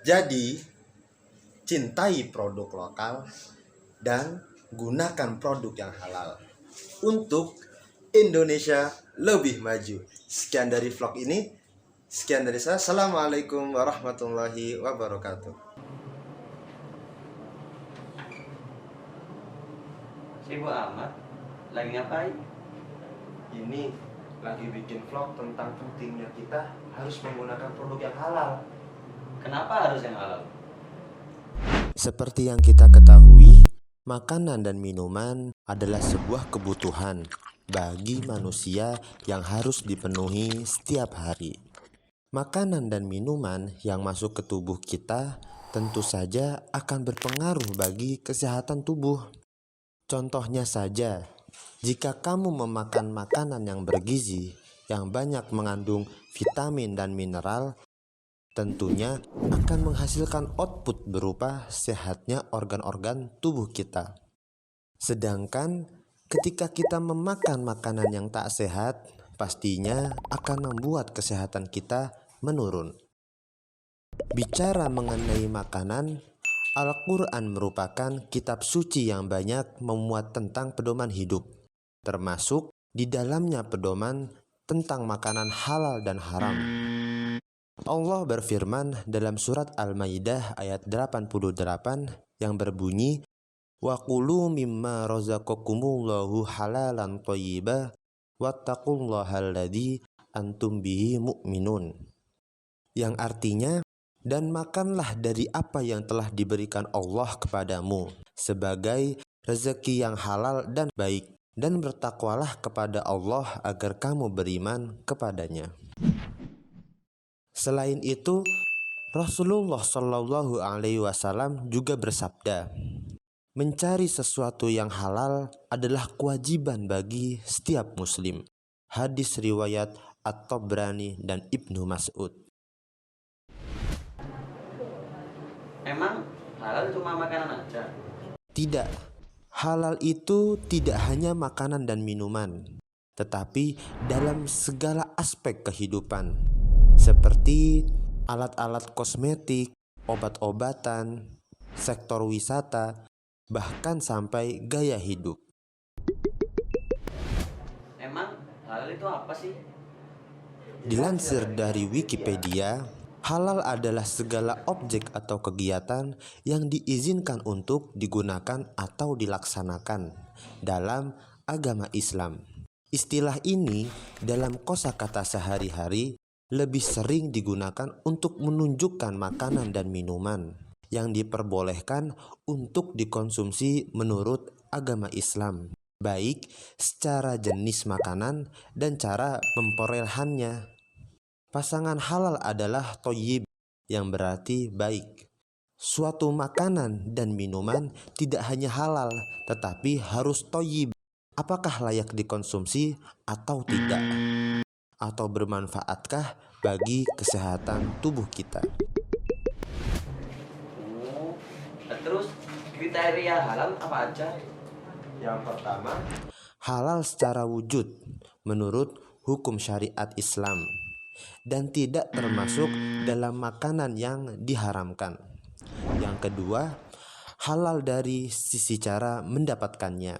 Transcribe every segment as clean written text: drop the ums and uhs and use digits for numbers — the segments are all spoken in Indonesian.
Jadi, cintai produk lokal dan gunakan produk yang halal untuk Indonesia lebih maju. Sekian dari vlog ini. Sekian dari saya. Assalamualaikum warahmatullahi wabarakatuh. Sibuk amat. Lagi ngapain? Ini lagi bikin vlog tentang pentingnya kita harus menggunakan produk yang halal. Kenapa harus yang halal? Seperti yang kita ketahui, makanan dan minuman adalah sebuah kebutuhan bagi manusia yang harus dipenuhi setiap hari. Makanan dan minuman yang masuk ke tubuh kita tentu saja akan berpengaruh bagi kesehatan tubuh. Contohnya saja, jika kamu memakan makanan yang bergizi, yang banyak mengandung vitamin dan mineral, tentunya akan menghasilkan output berupa sehatnya organ-organ tubuh kita. Sedangkan ketika kita memakan makanan yang tak sehat, pastinya akan membuat kesehatan kita menurun. Bicara mengenai makanan, Al-Quran merupakan kitab suci yang banyak memuat tentang pedoman hidup, termasuk di dalamnya pedoman tentang makanan halal dan haram. Allah berfirman dalam surat Al-Maidah ayat 88 yang berbunyi, "Wa qulu mimma razaqakumullahu halalan thayyiba wattaqullahal antum bihi mu'minun." Yang artinya, dan makanlah dari apa yang telah diberikan Allah kepadamu sebagai rezeki yang halal dan baik, dan bertakwalah kepada Allah agar kamu beriman kepadanya. Selain itu, Rasulullah Shallallahu Alaihi Wasallam juga bersabda, mencari sesuatu yang halal adalah kewajiban bagi setiap muslim. Hadis riwayat At-Tabrani dan Ibnu Mas'ud. Emang halal cuma makanan aja? Tidak, halal itu tidak hanya makanan dan minuman, tetapi dalam segala aspek kehidupan, seperti alat-alat kosmetik, obat-obatan, sektor wisata, bahkan sampai gaya hidup. Emang halal itu apa sih? Dilansir dari Wikipedia, halal adalah segala objek atau kegiatan yang diizinkan untuk digunakan atau dilaksanakan dalam agama Islam. Istilah ini dalam kosakata sehari-hari lebih sering digunakan untuk menunjukkan makanan dan minuman yang diperbolehkan untuk dikonsumsi menurut agama Islam, baik secara jenis makanan dan cara memperolehkannya. Pasangan halal adalah thayyib, yang berarti baik. Suatu makanan dan minuman tidak hanya halal, tetapi harus thayyib. Apakah layak dikonsumsi atau tidak? Atau bermanfaatkah bagi kesehatan tubuh kita? Oh, terus kriteria halal apa aja? Yang pertama, Halal secara wujud menurut hukum syariat Islam dan tidak termasuk dalam makanan yang diharamkan. Yang kedua, halal dari sisi cara mendapatkannya,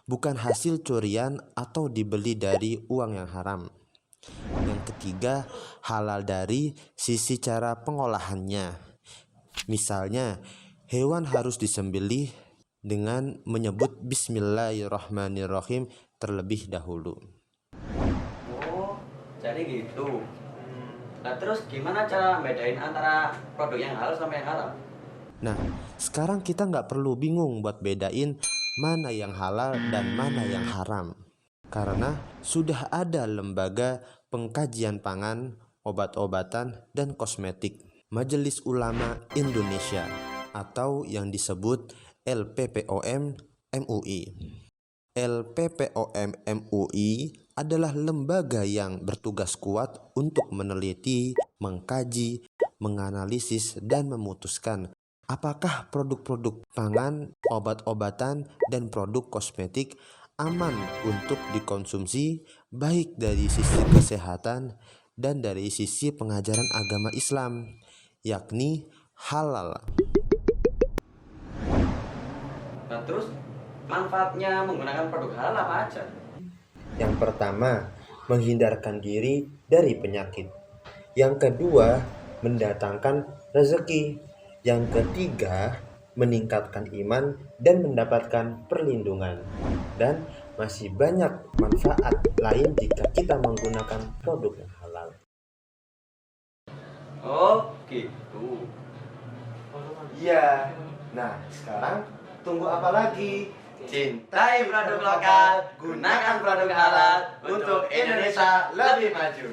bukan hasil curian atau dibeli dari uang yang haram. Yang ketiga, halal dari sisi cara pengolahannya. Misalnya, hewan harus disembelih dengan menyebut Bismillahirrahmanirrahim terlebih dahulu. Oh, jadi gitu. Nah terus gimana cara bedain antara produk yang halal sama yang haram? Nah, sekarang kita nggak perlu bingung buat bedain mana yang halal dan mana yang haram, karena sudah ada lembaga pengkajian pangan, obat-obatan, dan kosmetik, Majelis Ulama Indonesia, atau yang disebut LPPOM MUI. LPPOM MUI adalah lembaga yang bertugas kuat untuk meneliti, mengkaji, menganalisis, dan memutuskan apakah produk-produk pangan, obat-obatan, dan produk kosmetik aman untuk dikonsumsi baik dari sisi kesehatan dan dari sisi pengajaran agama Islam. yakni halal. Nah, terus manfaatnya menggunakan produk halal apa aja? Yang pertama, menghindarkan diri dari penyakit. Yang kedua, mendatangkan rezeki. Yang ketiga, meningkatkan iman dan mendapatkan perlindungan. Dan masih banyak manfaat lain jika kita menggunakan produk yang halal. Oh, gitu. Iya. Nah, sekarang tunggu apa lagi? Cintai produk lokal, gunakan produk halal untuk Indonesia lebih maju.